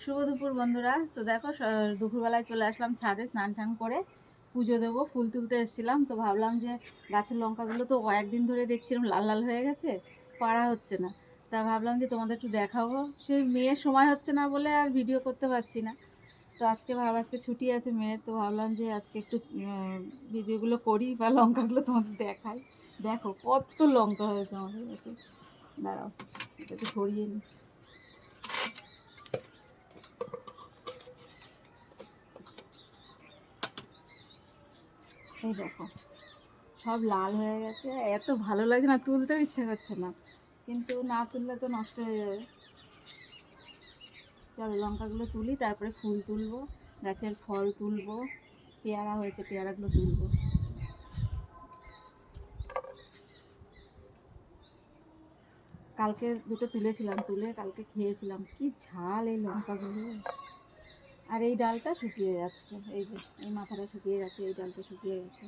শুভ দুপুর বন্ধুরা। তো দেখো দুপুরবেলায় চলে আসলাম ছাদে স্নান টান করে পুজো দেবো, ফুল তুলতে এসেছিলাম। তো ভাবলাম যে গাছের লঙ্কাগুলো তো কয়েকদিন ধরে দেখছিলাম লাল লাল হয়ে গেছে, পাড়া হচ্ছে না। তা ভাবলাম যে তোমাদের একটু দেখাবো। সেই মেয়ের সময় হচ্ছে না বলে আর ভিডিও করতে পারছি না। তো আজকে ছুটি আছে মেয়ের, তো ভাবলাম যে আজকে একটু ভিডিওগুলো করি বা লঙ্কাগুলো তোমাদের দেখাই। দেখো কত লঙ্কা হয়েছে আমাদের কাছে। দাঁড়াও, এটা একটু সরিয়ে নিই। এই দেখো সব লাল হয়ে গেছে, এত ভালো লাগছে না, তুলতেও ইচ্ছা করছে না, কিন্তু না তুললে তো নষ্ট হয়ে যাবে। চলো লঙ্কাগুলো তুলি, তারপরে ফুল তুলবো, গাছের ফল তুলবো, পেয়ারা হয়েছে পেয়ারাগুলো তুলবো। কালকে দুটো তুলেছিলাম, তুলে কালকে খেয়েছিলাম, কি ঝাল এই লঙ্কাগুলো। আর এই ডালটা শুকিয়ে যাচ্ছে, এই যে এই মাথাটা শুকিয়ে গেছে, এই ডালটা শুকিয়ে গেছে।